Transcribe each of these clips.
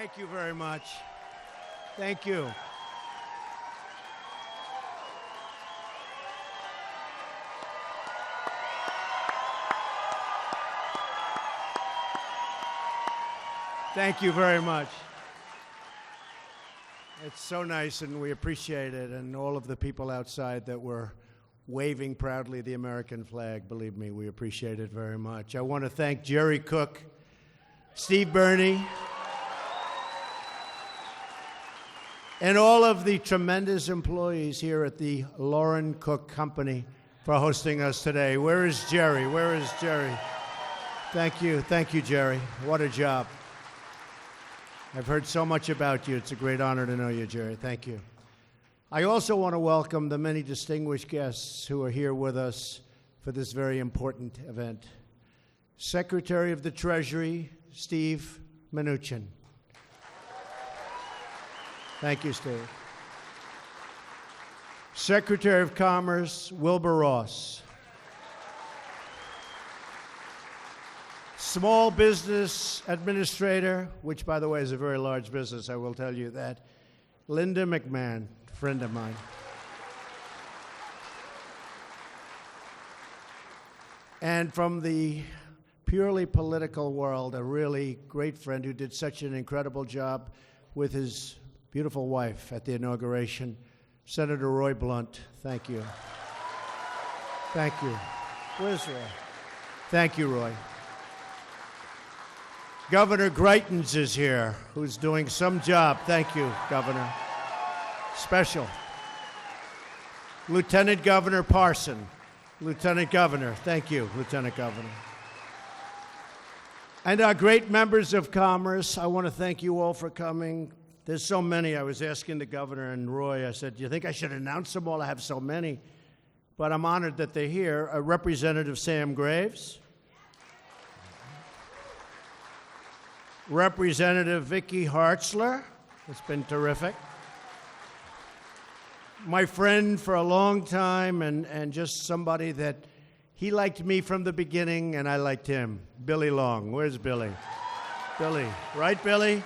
Thank you very much. Thank you. Thank you very much. It's so nice, and we appreciate it, and all of the people outside that were waving proudly the American flag. Believe me, we appreciate it very much. I want to thank Jerry Cook, Steve Burney, and all of the tremendous employees here at the Lauren Cook Company for hosting us today. Where is Jerry? Where is Jerry? Thank you. Thank you, Jerry. What a job. I've heard so much about you. It's a great honor to know you, Jerry. Thank you. I also want to welcome the many distinguished guests who are here with us for this very important event. Secretary of the Treasury, Steve Mnuchin. Thank you, Steve. Secretary of Commerce, Wilbur Ross. Small Business Administrator, which, by the way, is a very large business, I will tell you that, Linda McMahon, a friend of mine. And from the purely political world, a really great friend who did such an incredible job with his beautiful wife at the inauguration, Senator Roy Blunt. Thank you. Thank you. Where's Roy? Thank you, Roy. Governor Greitens is here, who's doing some job. Thank you, Governor. Special. Lieutenant Governor Parson. Lieutenant Governor. Thank you, Lieutenant Governor. And our great members of Commerce, I want to thank you all for coming. There's so many. I was asking the governor and Roy, I said, do you think I should announce them all? I have so many. But I'm honored that they're here. Representative Sam Graves. Representative Vicky Hartzler. It's been terrific. My friend for a long time and just somebody that he liked me from the beginning and I liked him, Billy Long. Where's Billy? Billy. Right, Billy?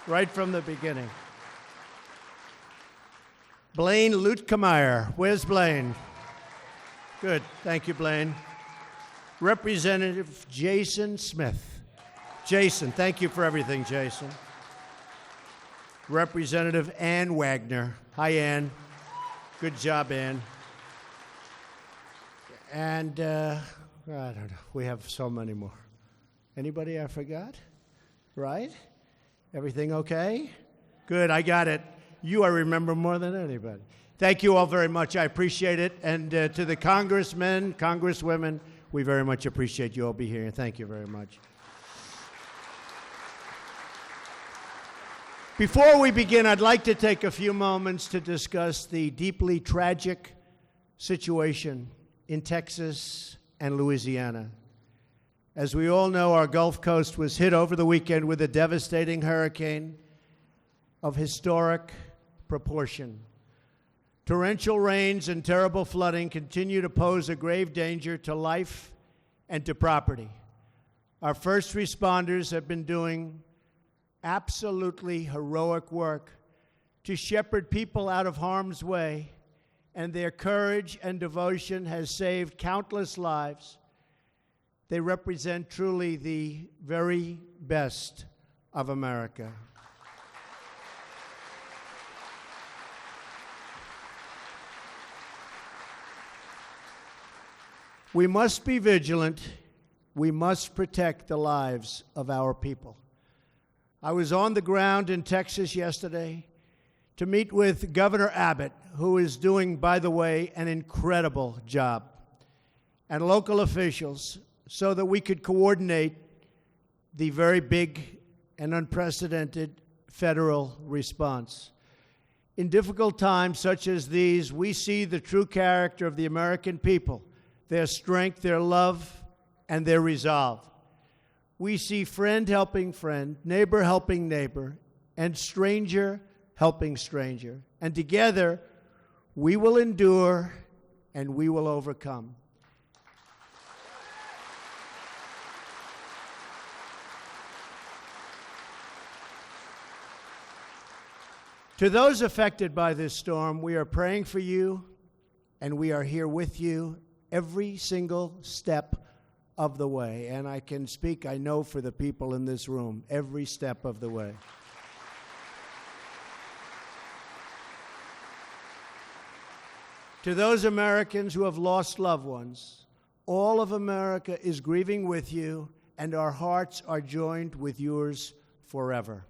Right from the beginning. Blaine Luetkemeyer. Where's Blaine? Good. Thank you, Blaine. Representative Jason Smith. Jason, thank you for everything, Jason. Representative Ann Wagner. Hi, Ann. Good job, Ann. And, I don't know, we have so many more. Anybody I forgot? Right? Everything okay? Good, I got it. You I remember more than anybody. Thank you all very much. I appreciate it. And to the congressmen, congresswomen, we very much appreciate you all being here. Thank you very much. Before we begin, I'd like to take a few moments to discuss the deeply tragic situation in Texas and Louisiana. As we all know, our Gulf Coast was hit over the weekend with a devastating hurricane of historic proportion. Torrential rains and terrible flooding continue to pose a grave danger to life and to property. Our first responders have been doing absolutely heroic work to shepherd people out of harm's way, and their courage and devotion has saved countless lives. They represent truly the very best of America. We must be vigilant. We must protect the lives of our people. I was on the ground in Texas yesterday to meet with Governor Abbott, who is doing, by the way, an incredible job, and local officials so that we could coordinate the very big and unprecedented federal response. In difficult times such as these, we see the true character of the American people, their strength, their love, and their resolve. We see friend helping friend, neighbor helping neighbor, and stranger helping stranger. And together, we will endure and we will overcome. To those affected by this storm, we are praying for you, and we are here with you every single step of the way. And I can speak, I know, for the people in this room, every step of the way. To those Americans who have lost loved ones, all of America is grieving with you, and our hearts are joined with yours forever.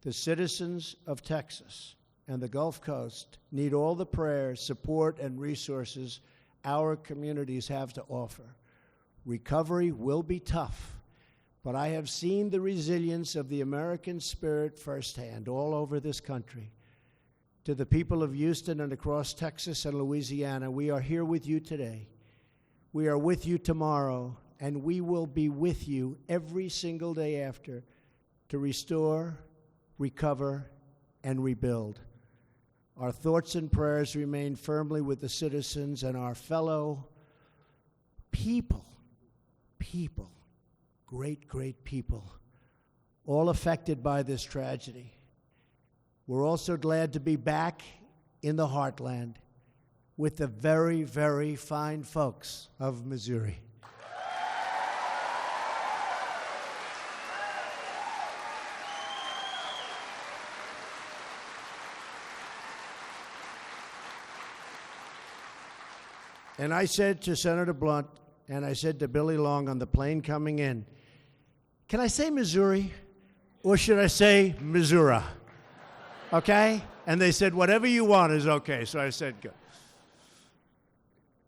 The citizens of Texas and the Gulf Coast need all the prayers, support, and resources our communities have to offer. Recovery will be tough, but I have seen the resilience of the American spirit firsthand all over this country. To the people of Houston and across Texas and Louisiana, we are here with you today. We are with you tomorrow, and we will be with you every single day after to restore, recover, and rebuild. Our thoughts and prayers remain firmly with the citizens and our fellow people, great, great people, all affected by this tragedy. We're also glad to be back in the heartland with the very, very fine folks of Missouri. And I said to Senator Blunt, and I said to Billy Long on the plane coming in, can I say Missouri, or should I say Missouri? Okay? And they said, whatever you want is okay. So I said, good.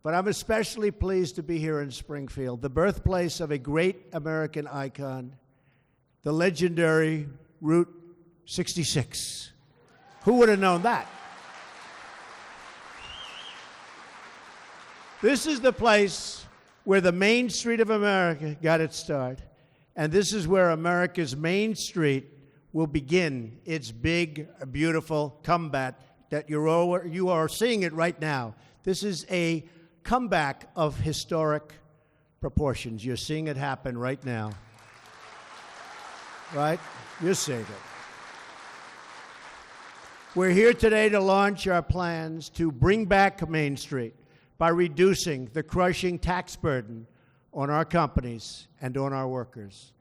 But I'm especially pleased to be here in Springfield, the birthplace of a great American icon, the legendary Route 66. Who would have known that? This is the place where the Main Street of America got its start, and this is where America's Main Street will begin its big, beautiful comeback that you are seeing it right now. This is a comeback of historic proportions. You're seeing it happen right now. Right? You're seeing it. We're here today to launch our plans to bring back Main Street by reducing the crushing tax burden on our companies and on our workers.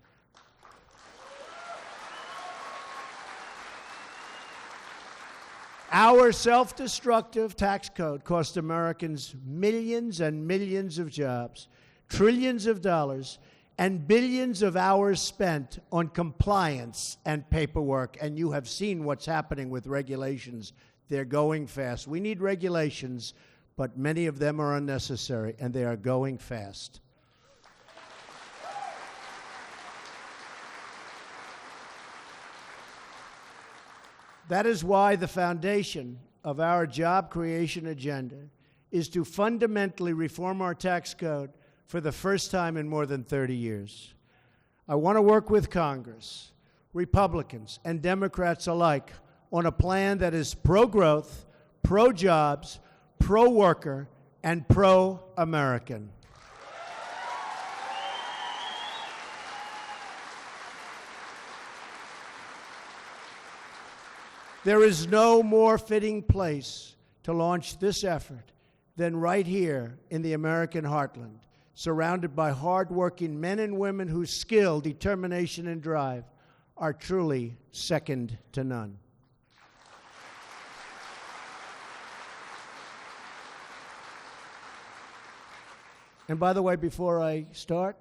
Our self-destructive tax code cost Americans millions and millions of jobs, trillions of dollars, and billions of hours spent on compliance and paperwork. And you have seen what's happening with regulations. They're going fast. We need regulations, but many of them are unnecessary, and they are going fast. That is why the foundation of our job creation agenda is to fundamentally reform our tax code for the first time in more than 30 years. I want to work with Congress, Republicans, and Democrats alike on a plan that is pro-growth, pro-jobs, pro-worker, and pro-American. There is no more fitting place to launch this effort than right here in the American heartland, surrounded by hardworking men and women whose skill, determination, and drive are truly second to none. And by the way, before I start,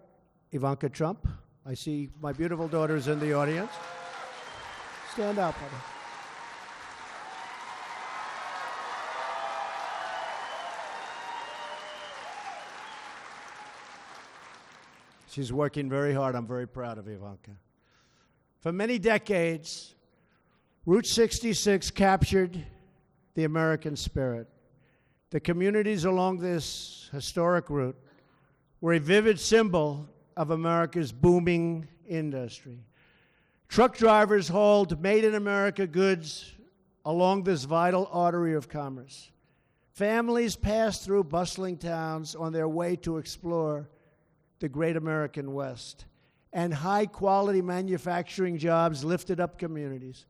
Ivanka Trump, I see my beautiful daughters in the audience. Stand up, brother. She's working very hard. I'm very proud of Ivanka. For many decades, Route 66 captured the American spirit. The communities along this historic route were a vivid symbol of America's booming industry. Truck drivers hauled made-in-America goods along this vital artery of commerce. Families passed through bustling towns on their way to explore the great American West, and high-quality manufacturing jobs lifted up communities.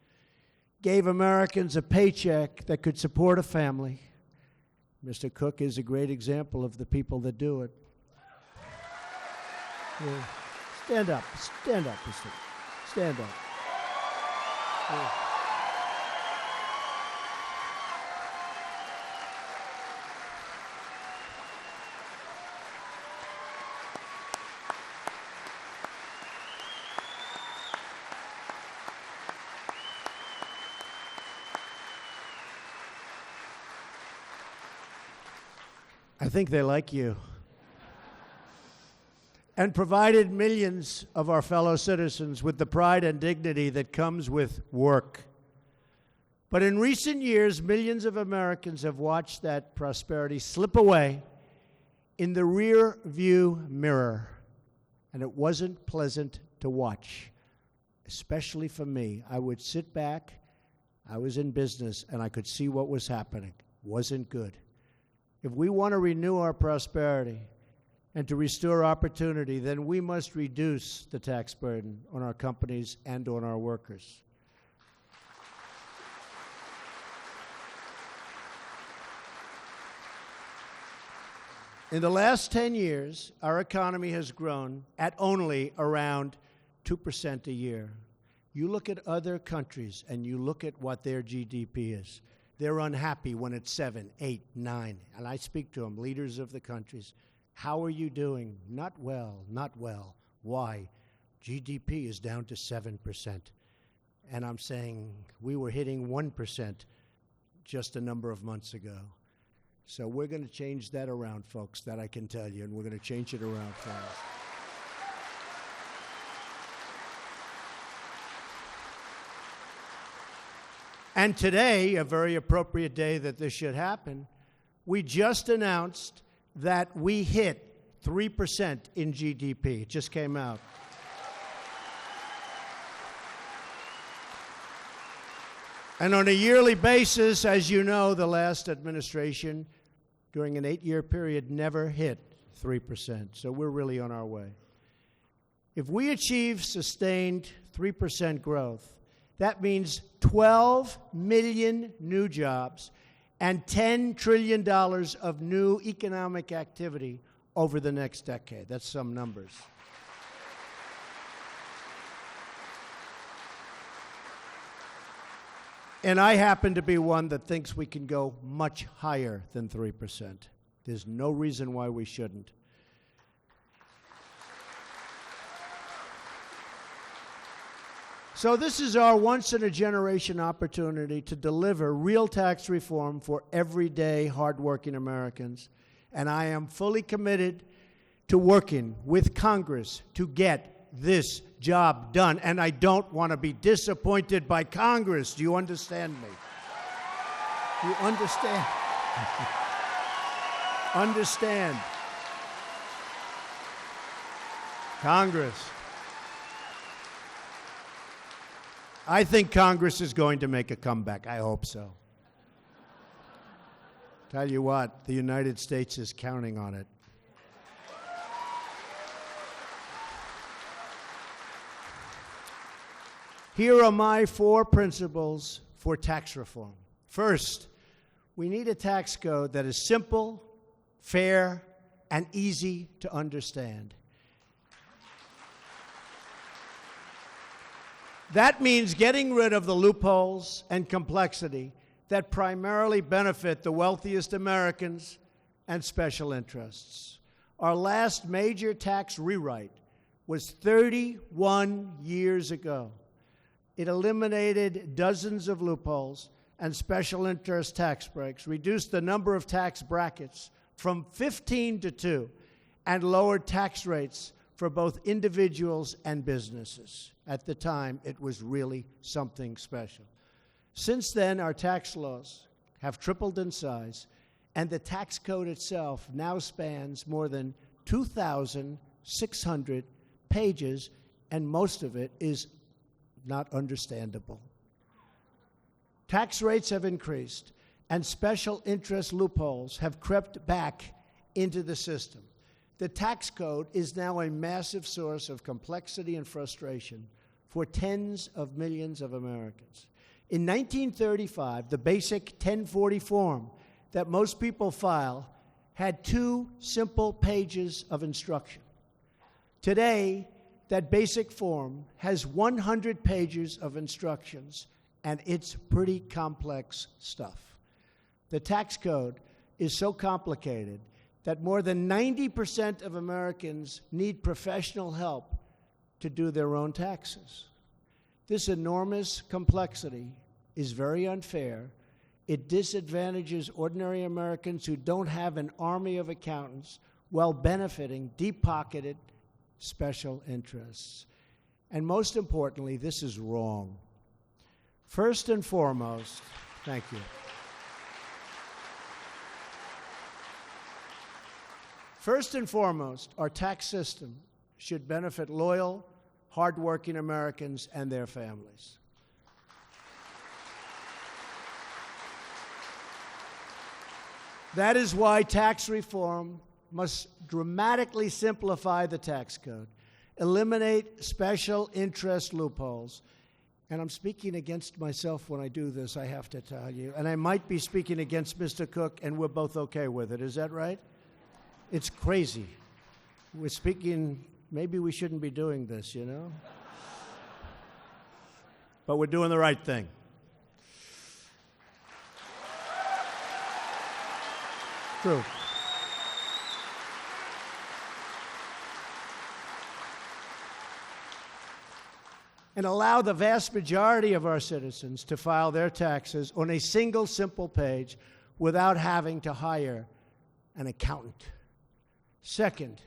gave Americans a paycheck that could support a family. Mr. Cook is a great example of the people that do it. Yeah. Stand up, Mr. Stand up. Yeah. I think they like you. And provided millions of our fellow citizens with the pride and dignity that comes with work. But in recent years, millions of Americans have watched that prosperity slip away in the rear view mirror. And it wasn't pleasant to watch, especially for me. I would sit back, I was in business, and I could see what was happening. Wasn't good. If we want to renew our prosperity and to restore opportunity, then we must reduce the tax burden on our companies and on our workers. In the last 10 years, our economy has grown at only around 2% a year. You look at other countries and you look at what their GDP is. They're unhappy when it's 7, 8, 9. And I speak to them, leaders of the countries. How are you doing? Not well, not well. Why? GDP is down to 7%. And I'm saying we were hitting 1% just a number of months ago. So we're going to change that around, folks, that I can tell you, and we're going to change it around for us. And today, a very appropriate day that this should happen, we just announced that we hit 3% in GDP. It just came out. And on a yearly basis, as you know, the last administration, during an 8-year period, never hit 3%. So we're really on our way. If we achieve sustained 3% growth, that means 12 million new jobs and $10 trillion of new economic activity over the next decade. That's some numbers. And I happen to be one that thinks we can go much higher than 3%. There's no reason why we shouldn't. So this is our once-in-a-generation opportunity to deliver real tax reform for everyday, hardworking Americans. And I am fully committed to working with Congress to get this job done. And I don't want to be disappointed by Congress. Do you understand me? Do you understand? Understand. Congress. I think Congress is going to make a comeback. I hope so. Tell you what, the United States is counting on it. Here are my 4 principles for tax reform. First, we need a tax code that is simple, fair, and easy to understand. That means getting rid of the loopholes and complexity that primarily benefit the wealthiest Americans and special interests. Our last major tax rewrite was 31 years ago. It eliminated dozens of loopholes and special interest tax breaks, reduced the number of tax brackets from 15 to 2, and lowered tax rates for both individuals and businesses. At the time, it was really something special. Since then, our tax laws have tripled in size, and the tax code itself now spans more than 2,600 pages, and most of it is not understandable. Tax rates have increased, and special interest loopholes have crept back into the system. The tax code is now a massive source of complexity and frustration for tens of millions of Americans. In 1935, the basic 1040 form that most people file had 2 simple pages of instruction. Today, that basic form has 100 pages of instructions, and it's pretty complex stuff. The tax code is so complicated that more than 90% of Americans need professional help to do their own taxes. This enormous complexity is very unfair. It disadvantages ordinary Americans who don't have an army of accountants while benefiting deep-pocketed special interests. And most importantly, this is wrong. First and foremost, thank you. First and foremost, our tax system should benefit loyal, hardworking Americans and their families. That is why tax reform must dramatically simplify the tax code, eliminate special interest loopholes. And I'm speaking against myself when I do this, I have to tell you. And I might be speaking against Mr. Cook, and we're both okay with it. Is that right? It's crazy. We're speaking, maybe we shouldn't be doing this, you know? But we're doing the right thing. True. And allow the vast majority of our citizens to file their taxes on a single simple page without having to hire an accountant. Second,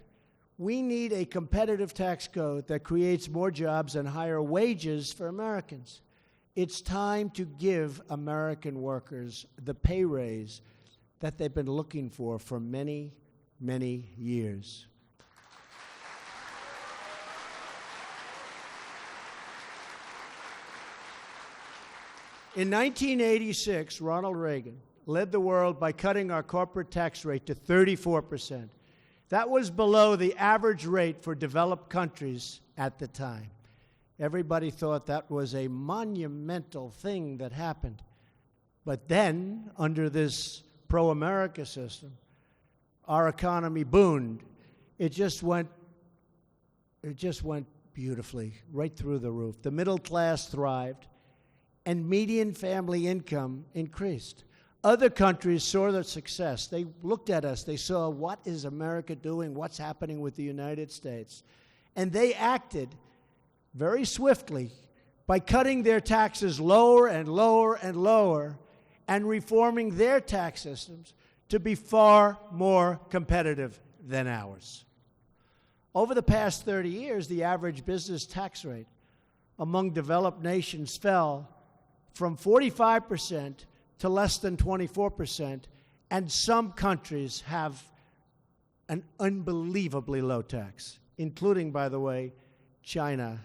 we need a competitive tax code that creates more jobs and higher wages for Americans. It's time to give American workers the pay raise that they've been looking for many, many years. In 1986, Ronald Reagan led the world by cutting our corporate tax rate to 34%. That was below the average rate for developed countries at the time. Everybody thought that was a monumental thing that happened. But then, under this pro-America system, our economy boomed. It just went beautifully, right through the roof. The middle class thrived, and median family income increased. Other countries saw the success. They looked at us. They saw, what is America doing? What's happening with the United States? And they acted very swiftly by cutting their taxes lower and lower and lower and reforming their tax systems to be far more competitive than ours. Over the past 30 years, the average business tax rate among developed nations fell from 45% to less than 24%, and some countries have an unbelievably low tax, including, by the way, China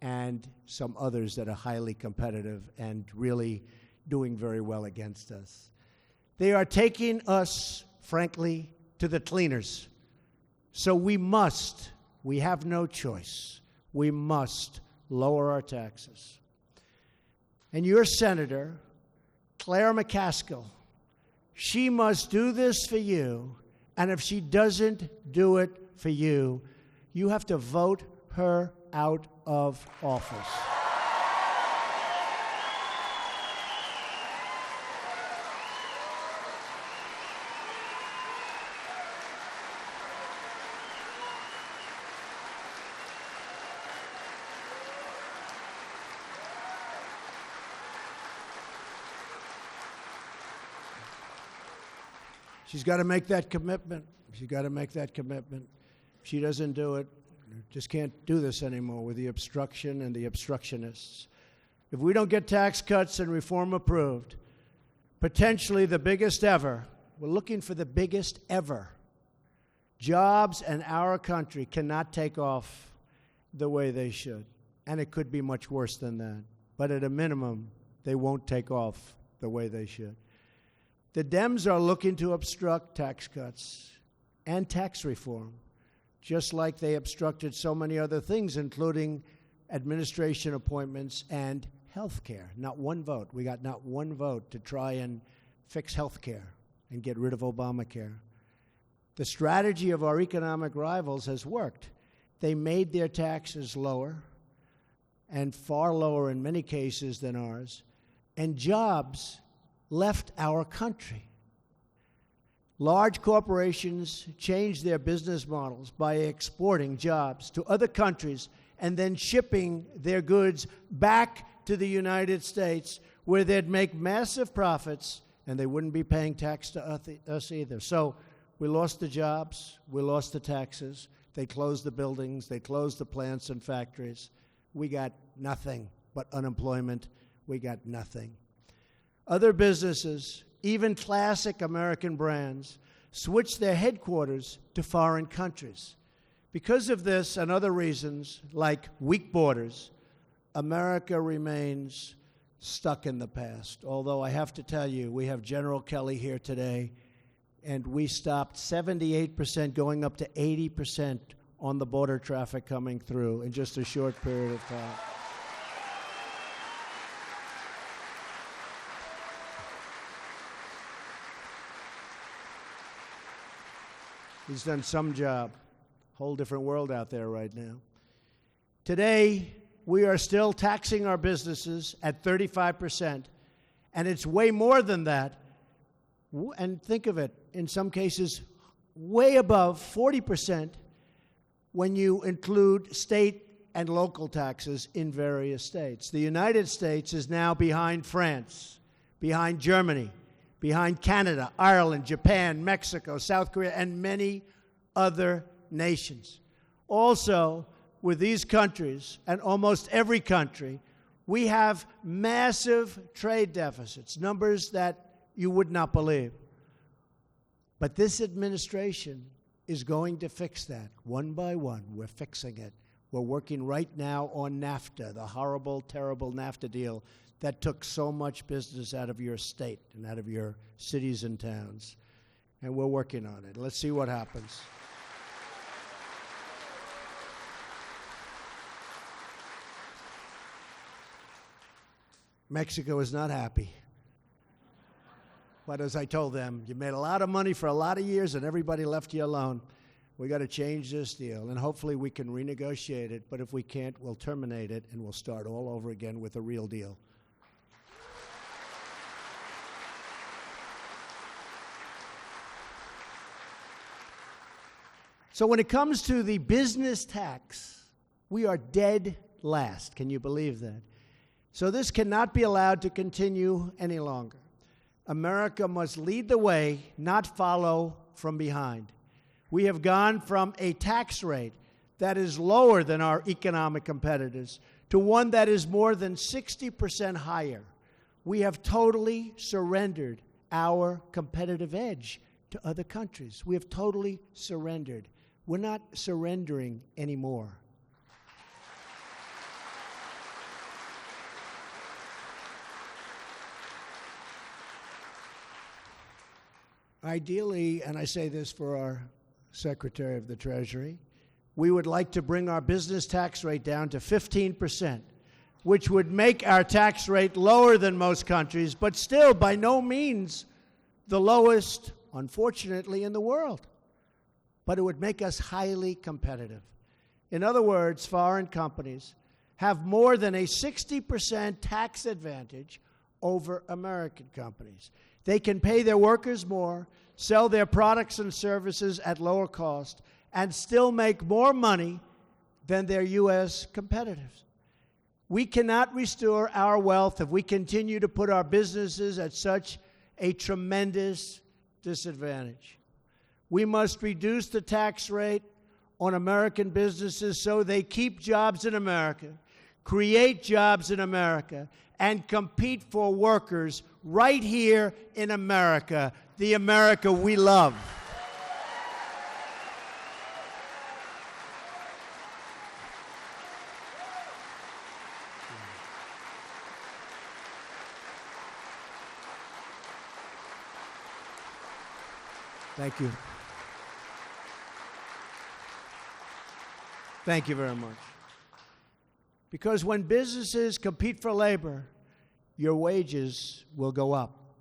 and some others that are highly competitive and really doing very well against us. They are taking us, frankly, to the cleaners. So we have no choice. We must lower our taxes. And your senator, Claire McCaskill, she must do this for you, and if she doesn't do it for you, you have to vote her out of office. She's got to make that commitment. She's got to make that commitment. If she doesn't do it, just can't do this anymore with the obstruction and the obstructionists. If we don't get tax cuts and reform approved, potentially the biggest ever, we're looking for the biggest ever, jobs in our country cannot take off the way they should. And it could be much worse than that. But at a minimum, they won't take off the way they should. The Dems are looking to obstruct tax cuts and tax reform, just like they obstructed so many other things, including administration appointments and health care. Not one vote. We got not one vote to try and fix health care and get rid of Obamacare. The strategy of our economic rivals has worked. They made their taxes lower, and far lower in many cases than ours, and jobs left our country. Large corporations changed their business models by exporting jobs to other countries and then shipping their goods back to the United States, where they'd make massive profits and they wouldn't be paying tax to us either. So we lost the jobs, we lost the taxes, they closed the buildings, they closed the plants and factories. We got nothing but unemployment. We got nothing. Other businesses, even classic American brands, switched their headquarters to foreign countries. Because of this and other reasons, like weak borders, America remains stuck in the past. Although I have to tell you, we have General Kelly here today, and we stopped 78% going up to 80% on the border traffic coming through in just a short period of time. He's done some job. Whole different world out there right now. Today, we are still taxing our businesses at 35%, and it's way more than that. And think of it, in some cases, way above 40% when you include state and local taxes in various states. The United States is now behind France, behind Germany, behind Canada, Ireland, Japan, Mexico, South Korea, and many other nations. Also, with these countries, and almost every country, we have massive trade deficits, numbers that you would not believe. But this administration is going to fix that one by one. We're fixing it. We're working right now on NAFTA, the horrible, terrible NAFTA deal that took so much business out of your state and out of your cities and towns. And we're working on it. Let's see what happens. Mexico is not happy. But as I told them, you made a lot of money for a lot of years and everybody left you alone. We got to change this deal, and hopefully we can renegotiate it. But if we can't, we'll terminate it and we'll start all over again with a real deal. So when it comes to the business tax, we are dead last. Can you believe that? So this cannot be allowed to continue any longer. America must lead the way, not follow from behind. We have gone from a tax rate that is lower than our economic competitors to one that is more than 60% higher. We have totally surrendered our competitive edge to other countries. We have totally surrendered. We're not surrendering anymore. Ideally, and I say this for our Secretary of the Treasury, we would like to bring our business tax rate down to 15%, which would make our tax rate lower than most countries, but still by no means the lowest, unfortunately, in the world. But it would make us highly competitive. In other words, foreign companies have more than a 60% tax advantage over American companies. They can pay their workers more, sell their products and services at lower cost, and still make more money than their U.S. competitors. We cannot restore our wealth if we continue to put our businesses at such a tremendous disadvantage. We must reduce the tax rate on American businesses so they keep jobs in America, create jobs in America, and compete for workers right here in America, the America we love. Thank you. Thank you very much. Because when businesses compete for labor, your wages will go up.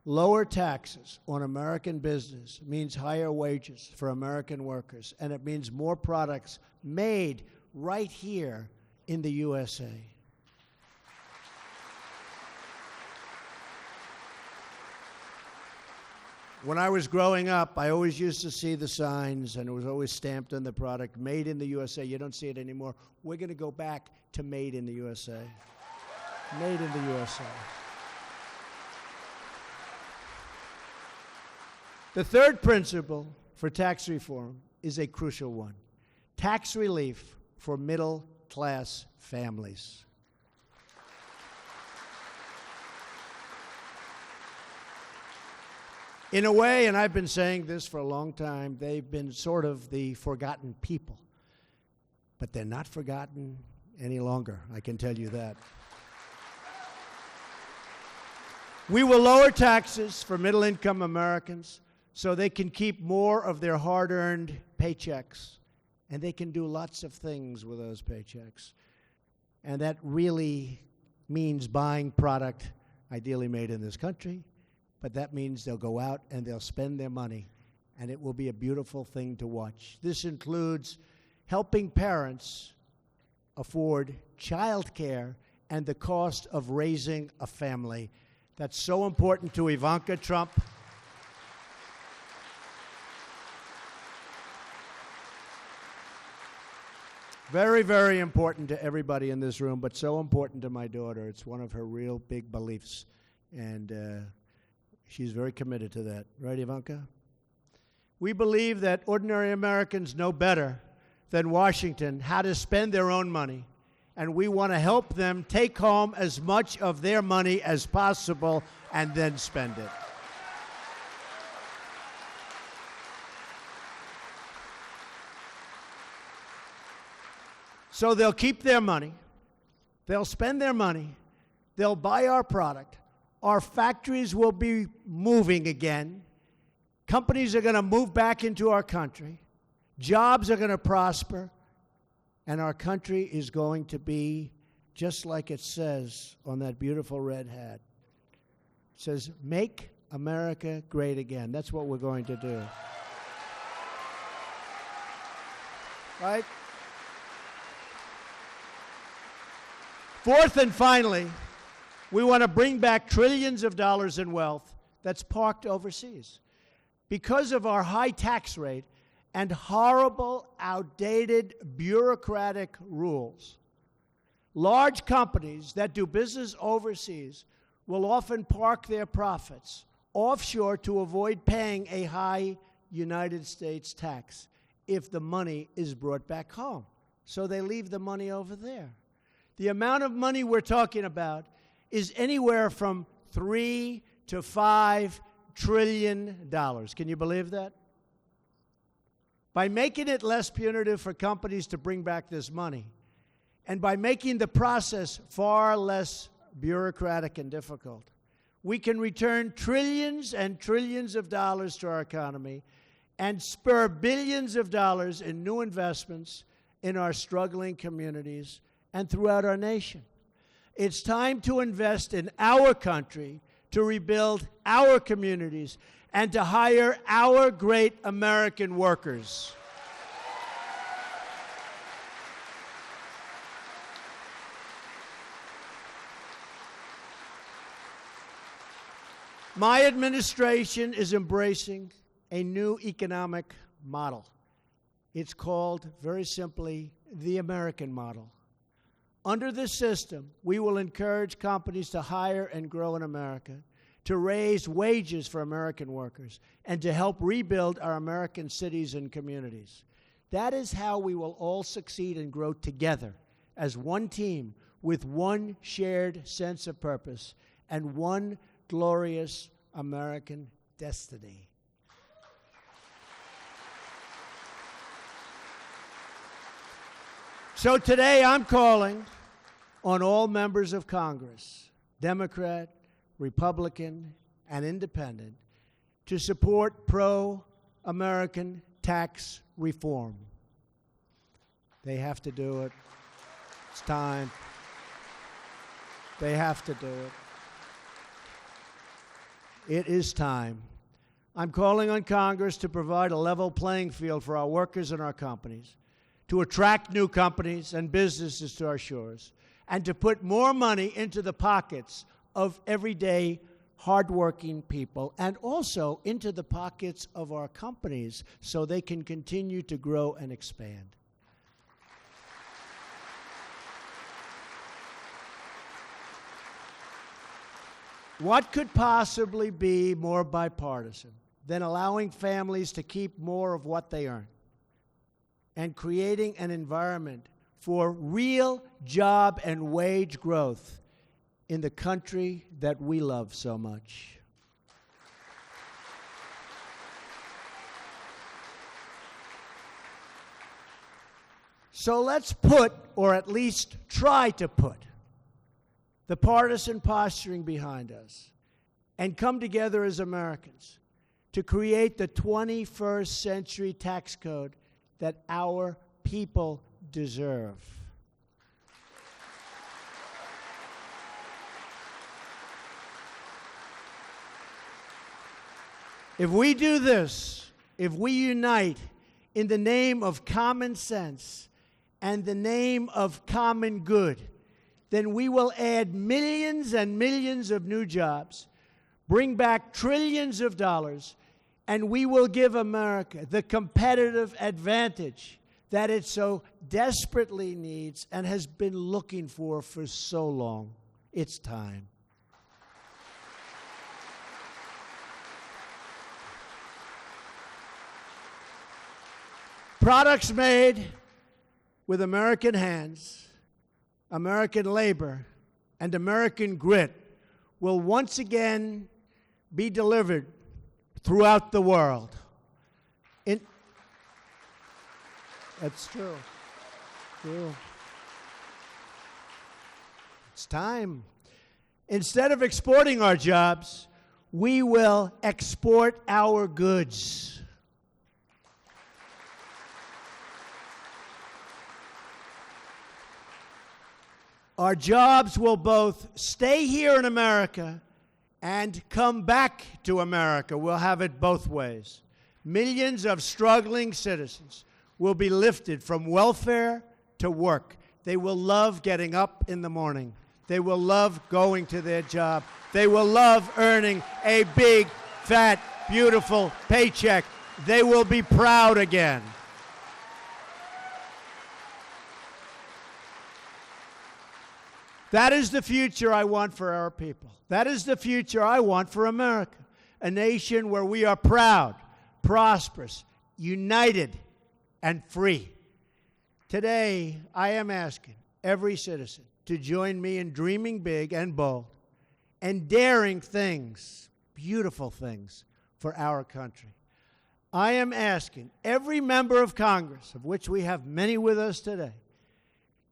Lower taxes on American business means higher wages for American workers, and it means more products made right here in the USA. When I was growing up, I always used to see the signs, and it was always stamped on the product, made in the USA. You don't see it anymore. We're going to go back to made in the USA. Made in the USA. The third principle for tax reform is a crucial one: tax relief for middle-class families. In a way, and I've been saying this for a long time, they've been sort of the forgotten people. But they're not forgotten any longer, I can tell you that. We will lower taxes for middle-income Americans so they can keep more of their hard-earned paychecks, and they can do lots of things with those paychecks. And that really means buying product ideally made in this country, but that means they'll go out and they'll spend their money, and it will be a beautiful thing to watch. This includes helping parents afford child care and the cost of raising a family. That's so important to Ivanka Trump. Very, very important to everybody in this room, but so important to my daughter. It's one of her real big beliefs, and she's very committed to that. Right, Ivanka? We believe that ordinary Americans know better than Washington how to spend their own money, and we want to help them take home as much of their money as possible and then spend it. So they'll keep their money, they'll spend their money, they'll buy our product, our factories will be moving again, companies are going to move back into our country, jobs are going to prosper, and our country is going to be just like it says on that beautiful red hat. It says, "Make America Great Again." That's what we're going to do. Right? Fourth and finally, we want to bring back trillions of dollars in wealth that's parked overseas. Because of our high tax rate and horrible, outdated bureaucratic rules, large companies that do business overseas will often park their profits offshore to avoid paying a high United States tax if the money is brought back home. So they leave the money over there. The amount of money we're talking about is anywhere from $3 to $5 trillion. Can you believe that? By making it less punitive for companies to bring back this money, and by making the process far less bureaucratic and difficult, we can return trillions and trillions of dollars to our economy and spur billions of dollars in new investments in our struggling communities and throughout our nation. It's time to invest in our country, to rebuild our communities, and to hire our great American workers. My administration is embracing a new economic model. It's called, very simply, the American model. Under this system, we will encourage companies to hire and grow in America, to raise wages for American workers, and to help rebuild our American cities and communities. That is how we will all succeed and grow together as one team with one shared sense of purpose and one glorious American destiny. So today I'm calling on all members of Congress, Democrat, Republican, and Independent, to support pro-American tax reform. They have to do it. It's time. They have to do it. It is time. I'm calling on Congress to provide a level playing field for our workers and our companies, to attract new companies and businesses to our shores, and to put more money into the pockets of everyday hardworking people and also into the pockets of our companies so they can continue to grow and expand. What could possibly be more bipartisan than allowing families to keep more of what they earn and creating an environment for real job and wage growth in the country that we love so much? So let's put, or at least try to put, the partisan posturing behind us and come together as Americans to create the 21st century tax code that our people deserve. If we do this, if we unite in the name of common sense and the name of common good, then we will add millions and millions of new jobs, bring back trillions of dollars, and we will give America the competitive advantage that it so desperately needs and has been looking for so long. It's time. Products made with American hands, American labor, and American grit will once again be delivered throughout the world. That's true. True. It's time. Instead of exporting our jobs, we will export our goods. Our jobs will both stay here in America and come back to America. We'll have it both ways. Millions of struggling citizens will be lifted from welfare to work. They will love getting up in the morning. They will love going to their job. They will love earning a big, fat, beautiful paycheck. They will be proud again. That is the future I want for our people. That is the future I want for America, a nation where we are proud, prosperous, united, and free. Today, I am asking every citizen to join me in dreaming big and bold and daring things, beautiful things, for our country. I am asking every member of Congress, of which we have many with us today,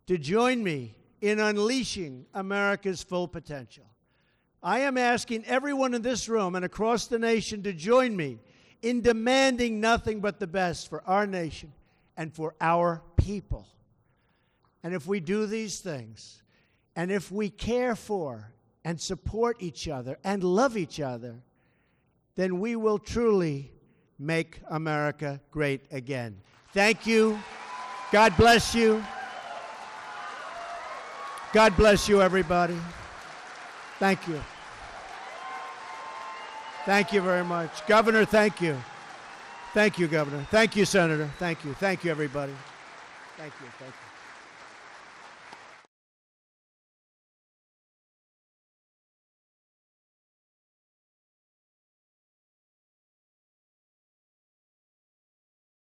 to join me in unleashing America's full potential. I am asking everyone in this room and across the nation to join me in demanding nothing but the best for our nation and for our people. And if we do these things, and if we care for and support each other and love each other, then we will truly make America great again. Thank you. God bless you. God bless you, everybody. Thank you. Thank you very much. Governor, thank you. Thank you, Governor. Thank you, Senator. Thank you. Thank you, everybody. Thank you. Thank you.